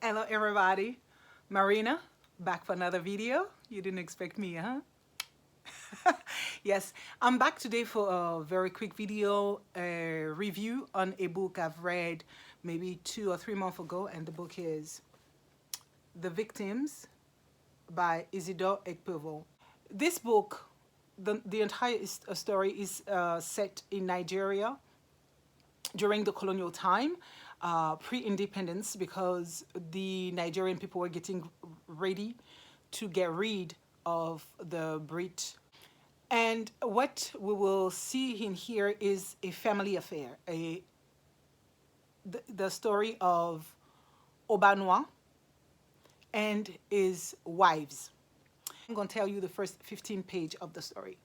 Hello everybody, Marina, back for another video. You didn't expect me, huh? Yes, I'm back today for a very quick video review on a book I've read maybe 2 or 3 months ago, and the book is The Victims by Isidore Okpewho. This book, the entire story is set in Nigeria during the colonial time, pre-independence, because the Nigerian people were getting ready to get rid of the Brit. And what we will see in here is a family affair, the story of Obanwa and his wives. I'm going to tell you the first 15 page of the story,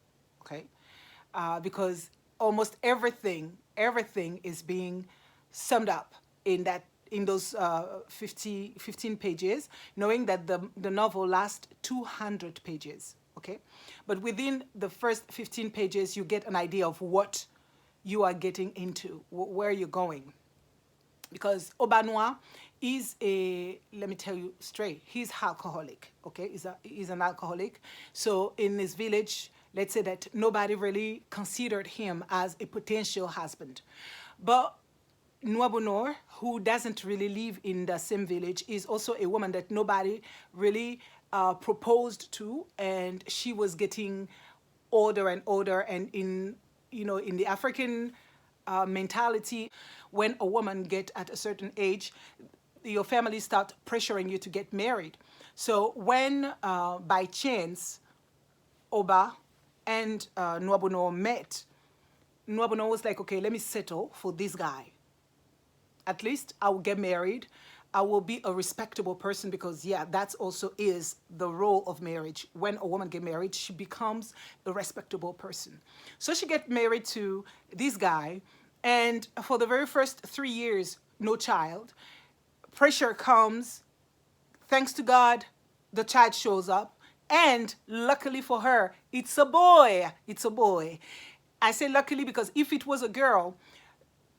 okay? Because almost everything is being summed up in those 15 pages, knowing that the novel lasts 200 pages, okay? But within the first 15 pages, you get an idea of what you are getting into, where you're going. Because Obanwa is let me tell you straight, he's alcoholic, okay? He's an alcoholic. So in his village, let's say that nobody really considered him as a potential husband. But Nwabunor, who doesn't really live in the same village, is also a woman that nobody really proposed to, and she was getting older and older. And in the African mentality, when a woman get at a certain age, your family start pressuring you to get married. So when by chance Oba and Nwabuno met, Nwabuno was like, okay, let me settle for this guy. At least I will get married. I will be a respectable person, because yeah, that's also is the role of marriage. When a woman get married, she becomes a respectable person. So she get married to this guy, and for the very first 3 years, no child. Pressure comes. Thanks to God, the child shows up, and luckily for her, it's a boy. It's a boy. I say luckily because if it was a girl,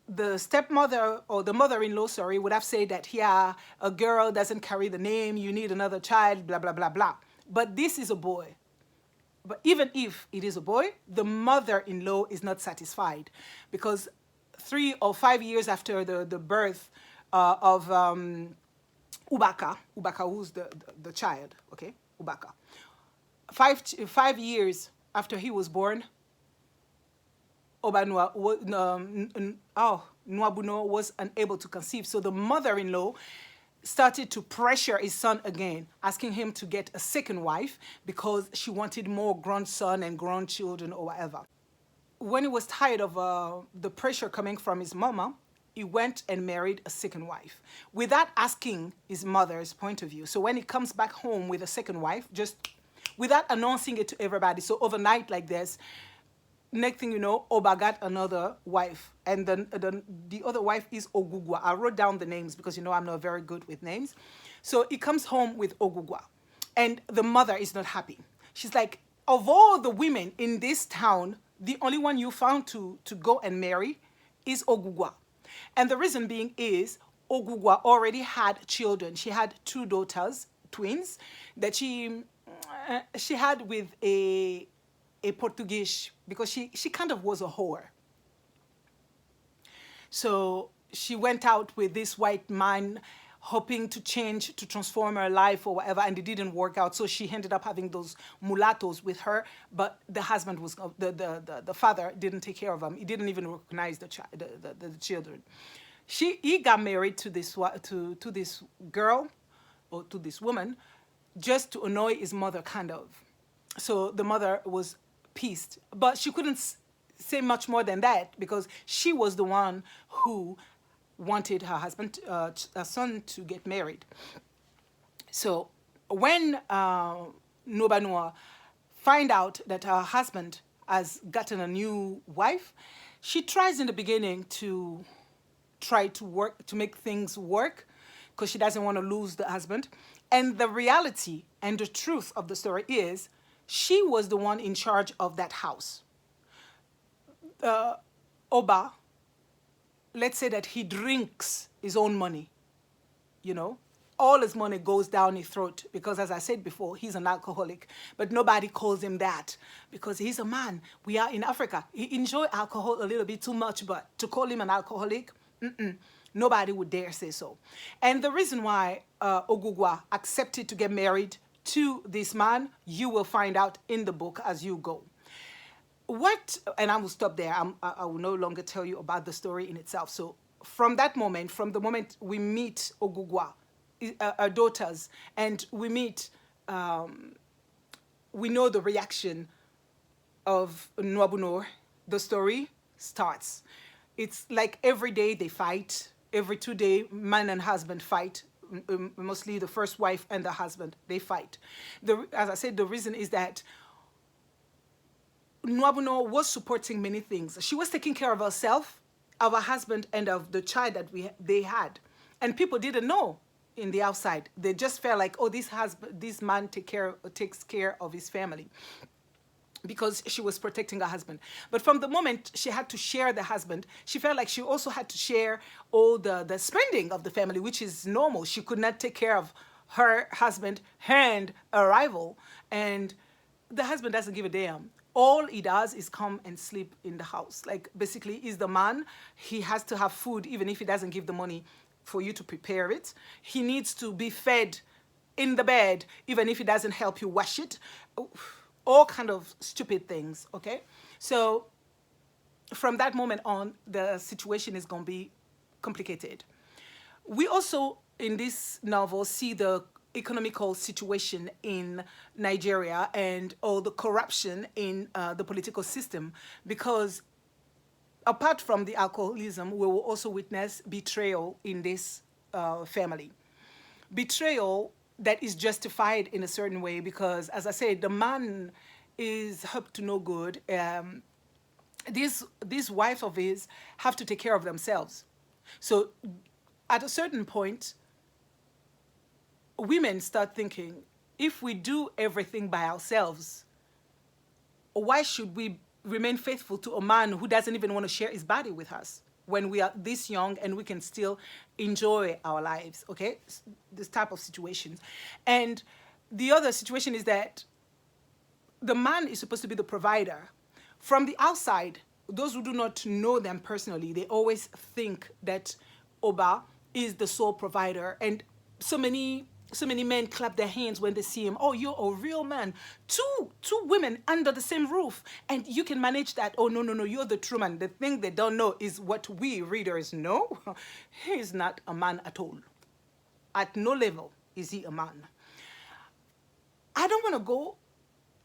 the stepmother or the mother-in-law, sorry, would have said that, yeah, a girl doesn't carry the name, you need another child, blah, blah, blah, blah. But this is a boy. But even if it is a boy, the mother-in-law is not satisfied, because 3 or 5 years after the birth of Ubaka, who's the child, okay, Ubaka, 5 years after he was born, Nwabuno was unable to conceive. So the mother-in-law started to pressure his son again, asking him to get a second wife because she wanted more grandson and grandchildren or whatever. When he was tired of the pressure coming from his mama, he went and married a second wife without asking his mother's point of view. So when he comes back home with a second wife, just without announcing it to everybody, so overnight like this, next thing you know, Oba got another wife, and then the other wife is Ogugwa. I wrote down the names because I'm not very good with names. So he comes home with Ogugwa, and the mother is not happy. She's like, of all the women in this town, the only one you found to go and marry is Ogugwa. And the reason being is Ogugwa already had children. She had 2 daughters, twins, that she had with a Portuguese, because she kind of was a whore. So she went out with this white man, hoping to change, to transform her life or whatever, and it didn't work out. So she ended up having those mulattoes with her, but the husband was the father didn't take care of them. He didn't even recognize the children. He got married to this girl, or to this woman, just to annoy his mother, kind of. So the mother was pissed, but she couldn't say much more than that, because she was the one who wanted her husband, her son, to get married. So when Nobanua find out that her husband has gotten a new wife, she tries in the beginning to try to make things work, because she doesn't want to lose the husband. And the reality and the truth of the story is, she was the one in charge of that house. Oba, let's say that he drinks his own money, all his money goes down his throat because, as I said before, he's an alcoholic. But nobody calls him that because he's a man. We are in Africa. He enjoy alcohol a little bit too much, but to call him an alcoholic, nobody would dare say so. And the reason why Ogugwa accepted to get married to this man, you will find out in the book as you go. And I will stop there. I will no longer tell you about the story in itself. So from that moment, from the moment we meet Ogugwa, our daughters, and we meet, we know the reaction of Nwabunor, the story starts. It's like every day they fight. Every 2 days, man and husband fight. Mostly the first wife and the husband, they fight. As I said, the reason is that Nwabunor was supporting many things. She was taking care of herself, of her husband, and of the child that they had. And people didn't know in the outside. They just felt like, oh, this man takes care of his family, because she was protecting her husband. But from the moment she had to share the husband, she felt like she also had to share all the spending of the family, which is normal. She could not take care of her husband and a rival, and the husband doesn't give a damn. All he does is come and sleep in the house. Like, basically, he's the man. He has to have food, even if he doesn't give the money for you to prepare it. He needs to be fed in the bed, even if he doesn't help you wash it. All kind of stupid things, okay? So from that moment on, the situation is going to be complicated. We also, in this novel, see the economical situation in Nigeria and all the corruption in the political system, because apart from the alcoholism, we will also witness betrayal in this family. Betrayal that is justified in a certain way because, as I said, the man is up to no good. These wives of his have to take care of themselves. So at a certain point, women start thinking, if we do everything by ourselves, why should we remain faithful to a man who doesn't even want to share his body with us when we are this young and we can still enjoy our lives, okay? This type of situations. And the other situation is that the man is supposed to be the provider. From the outside, those who do not know them personally, they always think that Oba is the sole provider. And so many men clap their hands when they see him. Oh, you're a real man. Two women under the same roof, and you can manage that. Oh, no, you're the true man. The thing they don't know is what we readers know. He is not a man at all. At no level is he a man. I don't want to go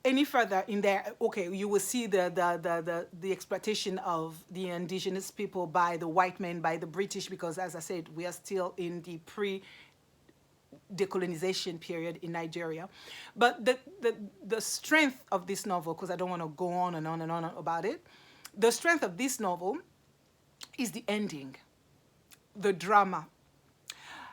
any further in there. Okay, you will see the exploitation of the indigenous people by the white men, by the British, because, as I said, we are still in the decolonization period in Nigeria. But the strength of this novel, because I don't want to go on and on and on about it, the strength of this novel is the ending, the drama.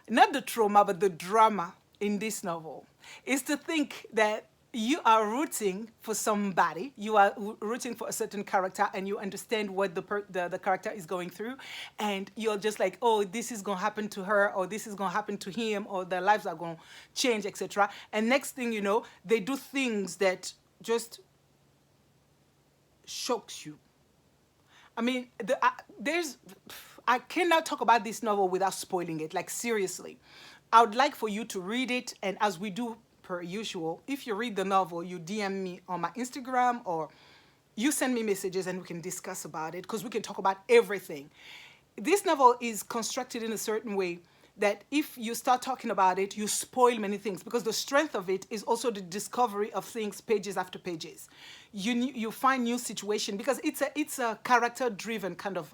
Not the trauma, but the drama in this novel is to think that you are rooting for somebody, you are rooting for a certain character, and you understand what the character is going through, and you're just like, oh, this is going to happen to her, or this is going to happen to him, or their lives are going to change, etc. And next thing you know, they do things that just shocks you. I mean, I cannot talk about this novel without spoiling it, like seriously. I would like for you to read it, and as we do per usual, if you read the novel, you DM me on my Instagram or you send me messages and we can discuss about it, because we can talk about everything. This novel is constructed in a certain way that if you start talking about it, you spoil many things, because the strength of it is also the discovery of things pages after pages. You find new situation, because it's a character-driven kind of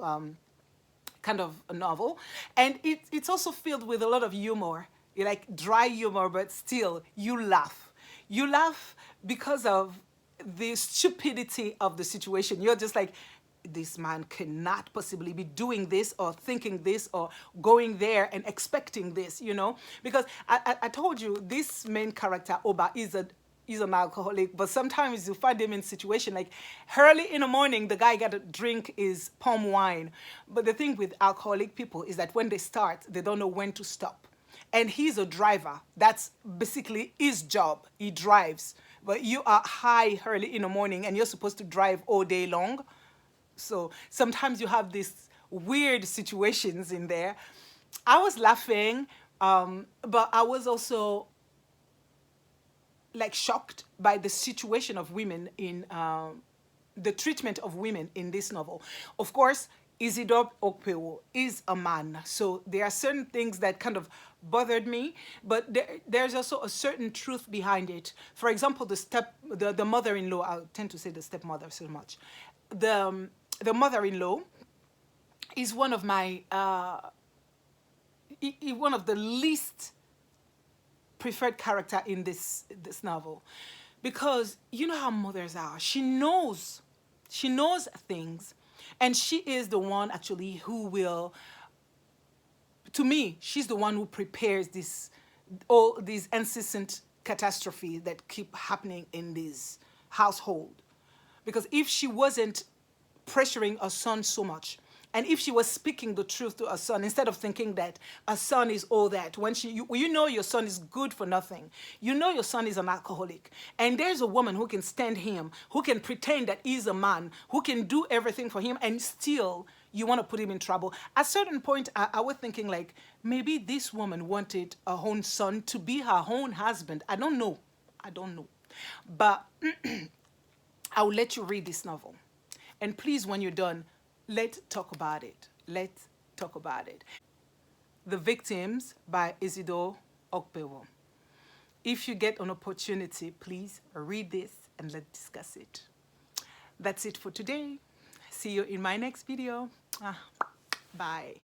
a novel, and it's also filled with a lot of humor. Like dry humor, but still you laugh. You laugh because of the stupidity of the situation. You're just like, this man cannot possibly be doing this or thinking this or going there and expecting this, you know? Because I told you, this main character, Oba, is an alcoholic, but sometimes you find him in situation like early in the morning, the guy got to drink his palm wine. But the thing with alcoholic people is that when they start, they don't know when to stop. and he's a driver. That's basically his job. He drives. But you are high early in the morning and you're supposed to drive all day long. So sometimes you have these weird situations in there. I was laughing, but I was also like shocked by the situation of women in the treatment of women in this novel. Of course, Isidore Okpewho is a man, so there are certain things that kind of bothered me, but there's also a certain truth behind it. For example, the mother-in-law. I tend to say the stepmother so much. The mother-in-law is one of my one of the least preferred character in this novel, because you know how mothers are. She knows things, and she is the one actually who will, to me, she's the one who prepares all these incessant catastrophes that keep happening in this household. Because if she wasn't pressuring her son so much, and if she was speaking the truth to her son, instead of thinking that her son is all that, when you know your son is good for nothing, you know your son is an alcoholic, and there's a woman who can stand him, who can pretend that he's a man, who can do everything for him, and still you want to put him in trouble. At a certain point, I was thinking like, maybe this woman wanted her own son to be her own husband. I don't know. But I will let you read this novel. And please, when you're done, let's talk about it. Let's talk about it. The Victims by Isidore Okpewho. If you get an opportunity, please read this and let's discuss it. That's it for today. See you in my next video. Bye.